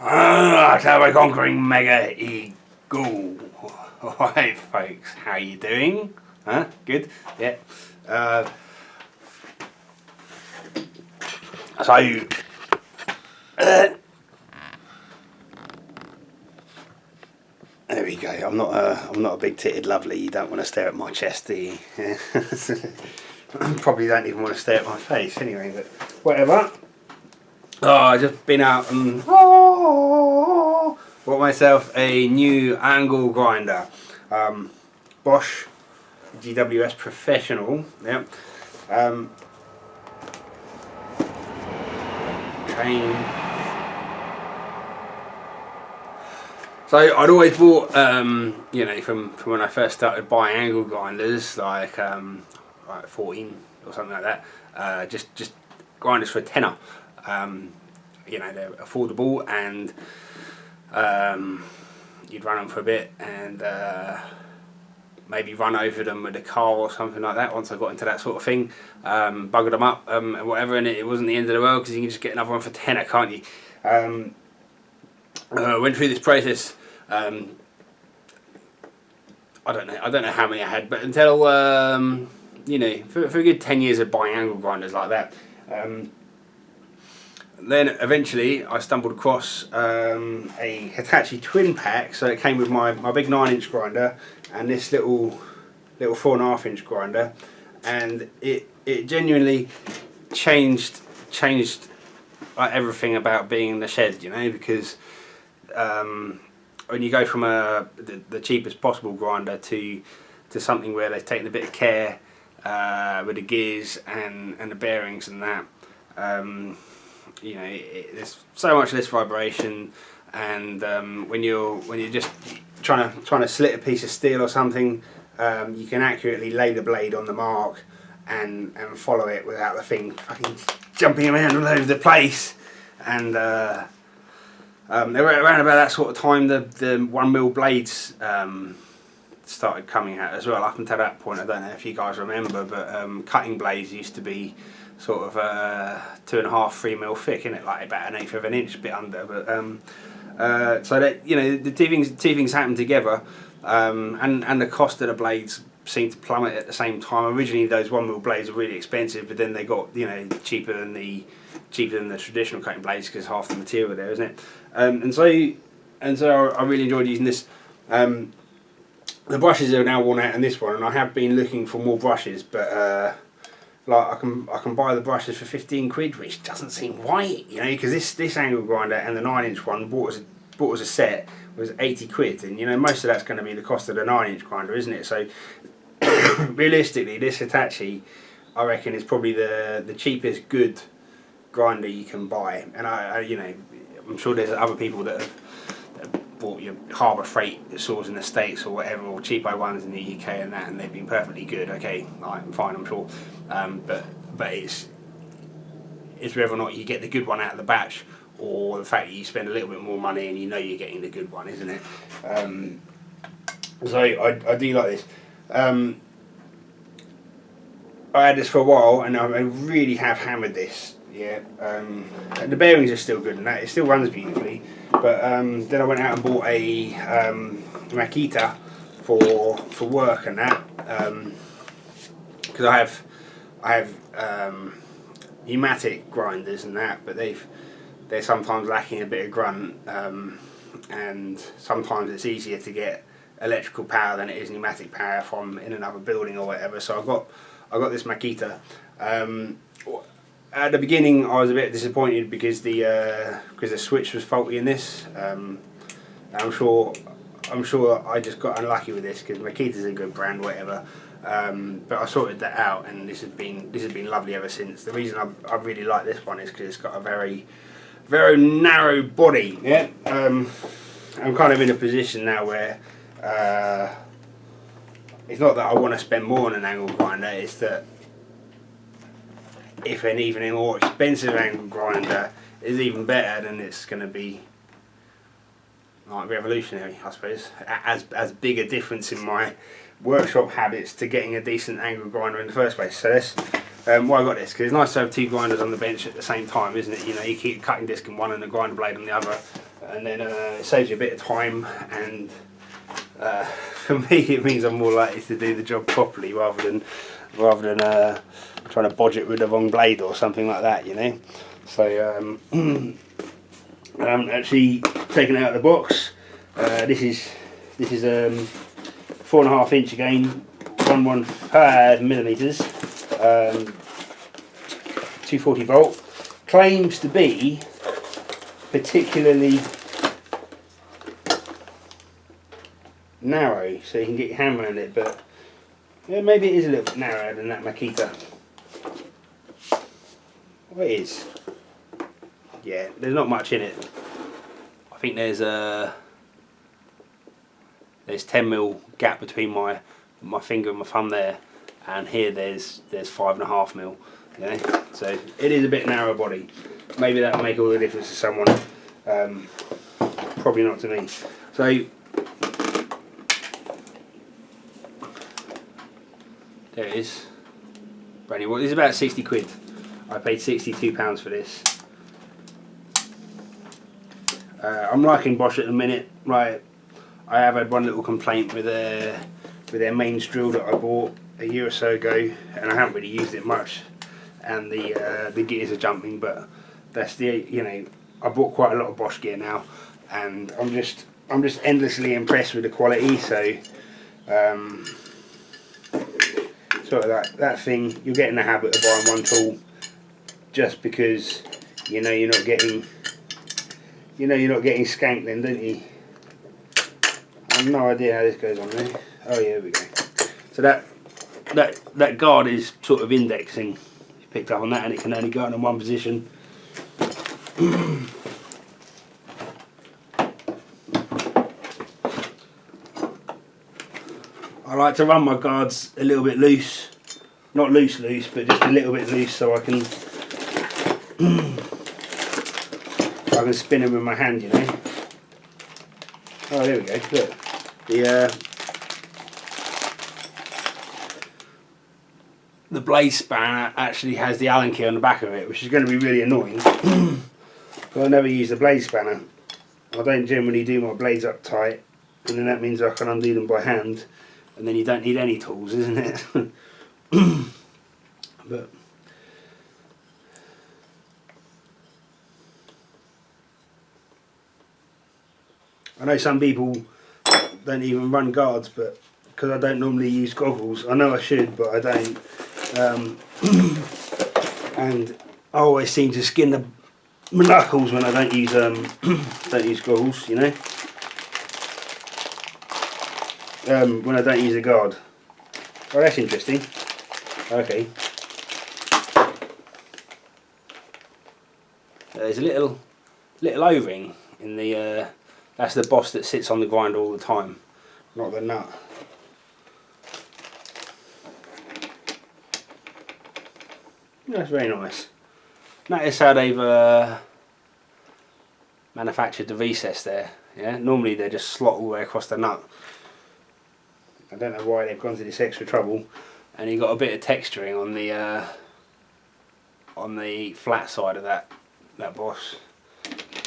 Tower conquering mega eagle. Alright folks, how you doing? Huh? Good? Yeah. So there we go. I'm not a big titted lovely. You don't want to stare at my chest, do you? Yeah. Probably don't even want to stare at my face anyway, but whatever. Oh, I've just been out and bought myself a new angle grinder. Bosch GWS Professional. Yep. So I'd always bought, you know, from when I first started buying angle grinders, like 14 or something like that. Just grinders for a tenner. You know, they're affordable, and you'd run them for a bit and maybe run over them with a car or something like that. Once I got into that sort of thing, buggered them up and whatever, and it wasn't the end of the world because you can just get another one for tenner, can't you? Went through this process. I don't know how many I had, but until you know, for a good 10 years of buying angle grinders like that. Then eventually I stumbled across a Hitachi twin pack. So it came with my big 9-inch grinder and this little 4.5-inch grinder, and it genuinely changed like everything about being in the shed, you know, because when you go from the cheapest possible grinder to something where they've taken a bit of care with the gears and the bearings and that, you know, there's so much less vibration, and when you're just trying to slit a piece of steel or something, you can accurately lay the blade on the mark and follow it without the thing fucking jumping around all over the place. And around about that sort of time, the 1mm blades started coming out as well. Up until that point, I don't know if you guys remember, but cutting blades used to be sort of 2.5, 3mm thick, innit? Like about 1/8 of an inch, a bit under. But so that, you know, the two things happened together, and the cost of the blades seemed to plummet at the same time. Originally, those 1mm blades were really expensive, but then they got, you know, cheaper than the traditional cutting blades because half the material there, isn't it? And so I really enjoyed using this. The brushes are now worn out in this one, and I have been looking for more brushes, but like I can buy the brushes for 15 quid, which doesn't seem right, you know, because this angle grinder and the 9-inch one bought as a set was 80 quid, and you know, most of that's going to be the cost of the 9-inch grinder, isn't it? So realistically, this Hitachi, I reckon, is probably the cheapest good grinder you can buy. And I you know, I'm sure there's other people that have bought your Harbour Freight saws in the States or whatever, or cheapo ones in the UK and that, and they've been perfectly good. Okay, I'm fine, I'm sure. But it's whether or not you get the good one out of the batch, or the fact that you spend a little bit more money and you know you're getting the good one, isn't it? So I do like this. I had this for a while, and I really have hammered this. Yeah, the bearings are still good and that, it still runs beautifully, but then I went out and bought a makita for work and that, because I have pneumatic grinders and that, but they're sometimes lacking a bit of grunt, and sometimes it's easier to get electrical power than it is pneumatic power if I'm in another building or whatever. So I got this makita. At the beginning, I was a bit disappointed because the switch was faulty in this. I'm sure I just got unlucky with this, because Makita's a good brand, whatever. But I sorted that out, and this has been lovely ever since. The reason I really like this one is because it's got a very narrow body. Yeah. I'm kind of in a position now where it's not that I want to spend more on an angle grinder. It's that if an even more expensive angle grinder is even better, then it's going to be like revolutionary, I suppose. As big a difference in my workshop habits to getting a decent angle grinder in the first place. So that's why I got this, because it's nice to have two grinders on the bench at the same time, isn't it? You know, you keep a cutting disc in one and a grinder blade on the other. and then it saves you a bit of time, and for me it means I'm more likely to do the job properly rather than trying to bodge it with the wrong blade or something like that, you know. So I haven't actually taken it out of the box. This is 4.5 inch again, 115 millimeters, 240 volt. Claims to be particularly narrow, so you can get your hand around it, but yeah, maybe it is a little bit narrower than that Makita. Well, it is. Yeah, there's not much in it. I think there's 10mm gap between my finger and my thumb there, and here there's 5.5mm. You know? So it is a bit narrow body. Maybe that'll make all the difference to someone. Probably not to me. So there it is. Brand new. Well, this is about 60 quid. I paid £62 for this. I'm liking Bosch at the minute. Right, I have had one little complaint with their mains drill that I bought a year or so ago, and I haven't really used it much. And the gears are jumping, but that's I bought quite a lot of Bosch gear now, and I'm just endlessly impressed with the quality. So sort of that thing, you'll get in the habit of buying one tool just because you're not getting skanked then, don't you? I have no idea how this goes on there. Oh yeah, here we go. So that guard is sort of indexing. Picked up on that, and it can only go in one position. I like to run my guards a little bit loose, not loose, but just a little bit loose, so I can spin them with my hand, you know. Oh, there we go. Look, the blade spanner actually has the Allen key on the back of it, which is going to be really annoying. But I never use the blade spanner. I don't generally do my blades up tight, and then that means I can undo them by hand, and then you don't need any tools, isn't it? But I know some people don't even run guards, but because I don't normally use goggles, I know I should, but I don't. And I always seem to skin the knuckles when I don't use goggles, you know. When I don't use a guard. Oh, that's interesting. Okay. There's a little O-ring in the. That's the Bosch that sits on the grinder all the time, not the nut. That's very nice. Notice how they've manufactured the recess there. Yeah, normally they just slot all the way across the nut. I don't know why they've gone to this extra trouble. And you've got a bit of texturing on the flat side of that Bosch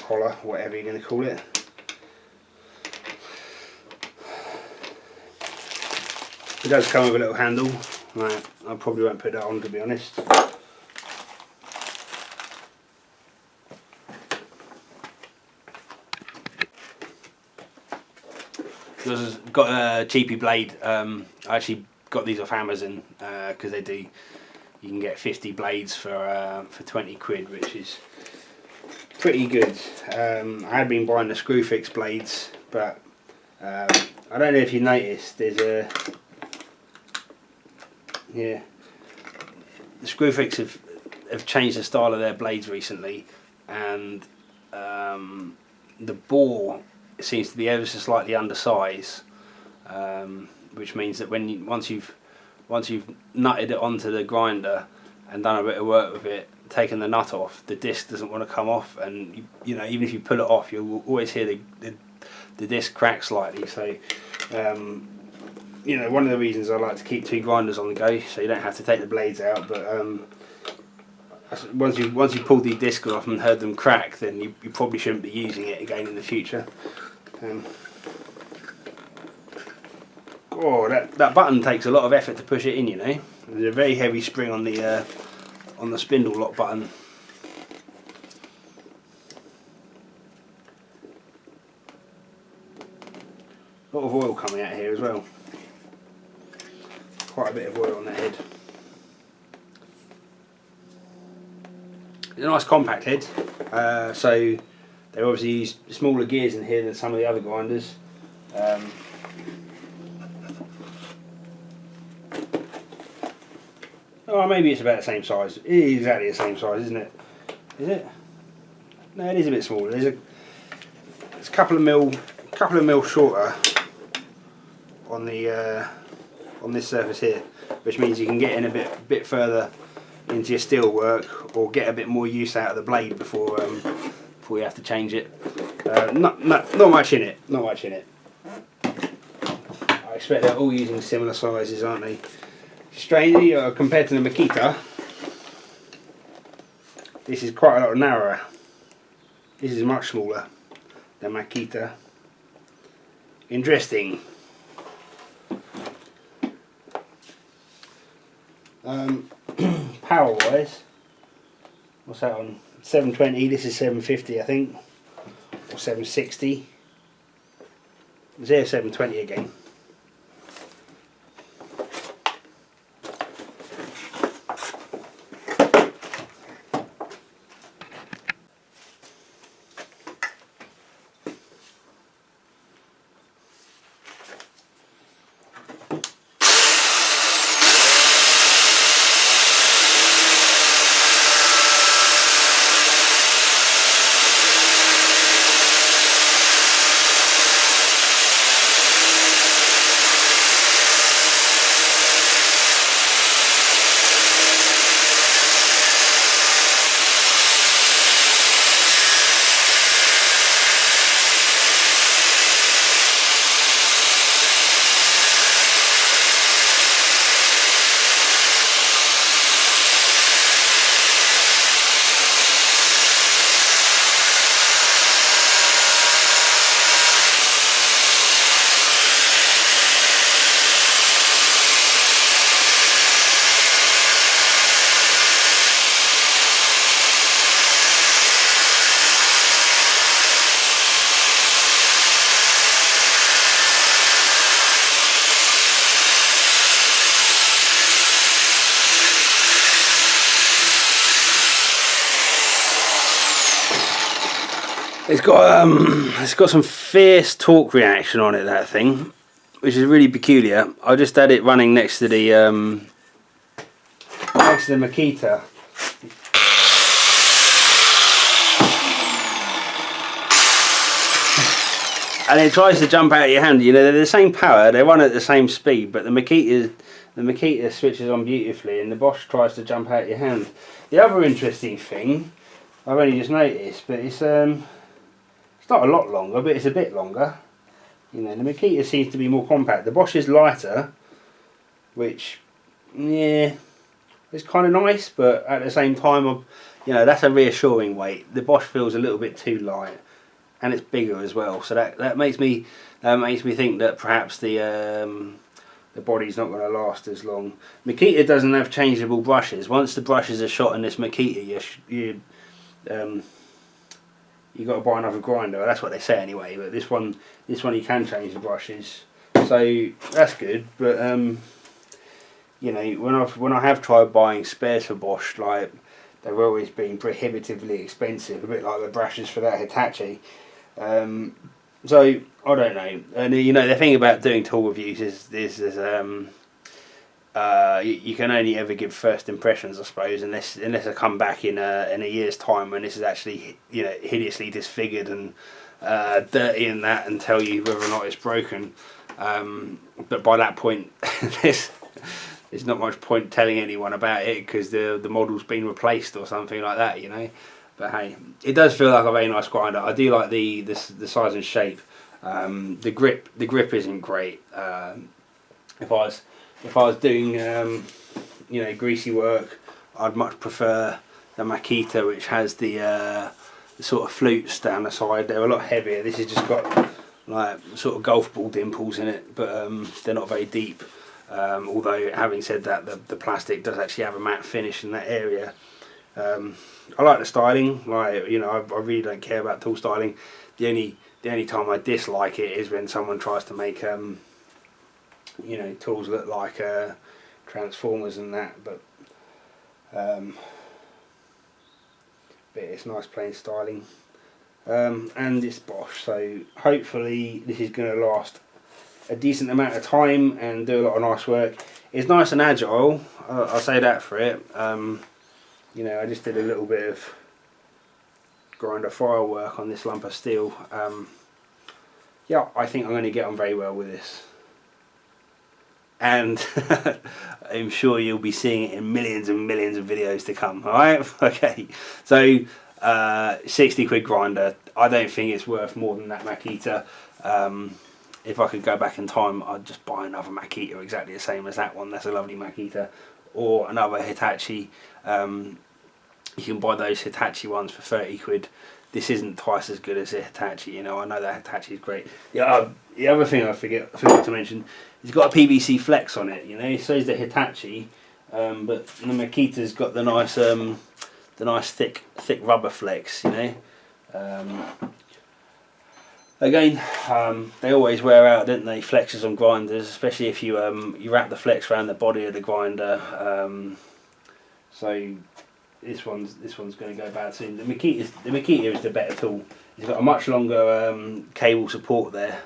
collar, whatever you're going to call it. It does come with a little handle. Right, I probably won't put that on, to be honest. Because I've got a cheapy blade. I actually got these off Amazon because they do. You can get 50 blades for 20 quid, which is pretty good. I had been buying the screw fix blades, but I don't know if you noticed. There's a the screw fix have changed the style of their blades recently, and the bore seems to be ever so slightly undersized, which means that once you've nutted it onto the grinder and done a bit of work with it, taken the nut off, the disc doesn't want to come off, and you know, even if you pull it off, you'll always hear the disc crack slightly. So you know, one of the reasons I like to keep two grinders on the go, so you don't have to take the blades out. But once you pulled the discs off and heard them crack, then you probably shouldn't be using it again in the future. Oh, that button takes a lot of effort to push it in, you know. There's a very heavy spring on the spindle lock button. A lot of oil coming out here as well. Quite a bit of oil on that head. It's a nice compact head, so they obviously use smaller gears in here than some of the other grinders. Oh, maybe it's about the same size. It is exactly the same size, isn't it? Is it? No, it is a bit smaller. It's a couple of mil shorter on the on this surface here, which means you can get in a bit further into your steel work, or get a bit more use out of the blade before you have to change it. Not much in it. Not much in it. I expect they're all using similar sizes, aren't they? Strangely, compared to the Makita, this is quite a lot narrower. This is much smaller than Makita. Interesting. Power wise, what's that on? 720, this is 750 I think, or 760. There's 720 again. It's got some fierce torque reaction on it, that thing, which is really peculiar. I just had it running next to the Makita. And it tries to jump out of your hand. You know, they're the same power, they run at the same speed, but the Makita switches on beautifully, and the Bosch tries to jump out of your hand. The other interesting thing I've only just noticed, but it's not a lot longer, but it's a bit longer. You know, the Makita seems to be more compact. The Bosch is lighter, which, yeah, it's kind of nice, but at the same time, you know, that's a reassuring weight. The Bosch feels a little bit too light, and it's bigger as well. So that makes me think that perhaps the body's not going to last as long. Makita doesn't have changeable brushes. Once the brushes are shot in this Makita, you got to buy another grinder. That's what they say anyway. But this one you can change the brushes, so that's good. But you know, when I have tried buying spares for Bosch, like, they've always been prohibitively expensive, a bit like the brushes for that Hitachi. So I don't know. And you know, the thing about doing tool reviews is you can only ever give first impressions, I suppose, unless I come back in a year's time when this is actually, you know, hideously disfigured and dirty and that, and tell you whether or not it's broken. But by that point, there's not much point telling anyone about it, because the model's been replaced or something like that, you know. But hey, it does feel like a very nice grinder. I do like the size and shape. The grip isn't great. If I was doing you know, greasy work, I'd much prefer Makita, which has the sort of flutes down the side. They're a lot heavier. This has just got like sort of golf ball dimples in it, but they're not very deep. Although having said that, the plastic does actually have a matte finish in that area. I like the styling. Like, you know, I really don't care about tool styling. The only time I dislike it is when someone tries to make you know, tools look like transformers and that. But it's nice plain styling. And it's Bosch, so hopefully this is going to last a decent amount of time and do a lot of nice work. It's nice and agile, I'll say that for it. You know, I just did a little bit of grinder file work on this lump of steel. Yeah, I think I'm going to get on very well with this. And I'm sure you'll be seeing it in millions and millions of videos to come, alright? Okay, so 60 quid grinder. I don't think it's worth more than that Makita. If I could go back in time, I'd just buy another Makita exactly the same as that one. That's a lovely Makita. Or another Hitachi. You can buy those Hitachi ones for 30 quid. This isn't twice as good as a Hitachi, you know. I know that Hitachi is great. Yeah, the other thing I forgot to mention, it's got a PVC flex on it, you know. So is the Hitachi, but the Makita's got the nice thick rubber flex, you know. Again, they always wear out, don't they? Flexes on grinders, especially if you wrap the flex around the body of the grinder. So this one's going to go bad soon. The Makita is the better tool. It's got a much longer cable support there,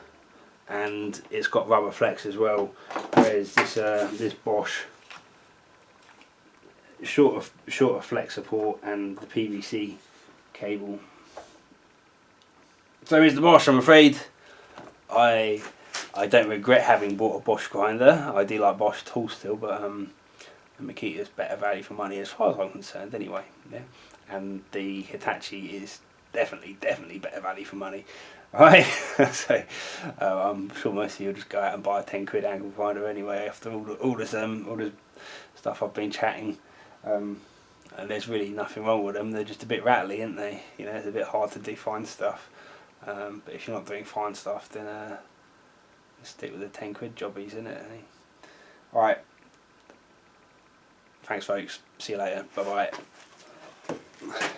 and it's got rubber flex as well. Whereas this Bosch, shorter flex support and the PVC cable. So here's the Bosch. I'm afraid I don't regret having bought a Bosch grinder. I do like Bosch tools still, but the Makita's better value for money as far as I'm concerned anyway. Yeah, and the Hitachi is definitely better value for money. Right, so I'm sure most of you will just go out and buy a 10 quid angle grinder anyway after all the stuff I've been chatting. And there's really nothing wrong with them. They're just a bit rattly, aren't they? You know, it's a bit hard to do fine stuff. But if you're not doing fine stuff, then stick with the 10 quid jobbies, isn't it? Alright. Thanks folks. See you later. Bye bye.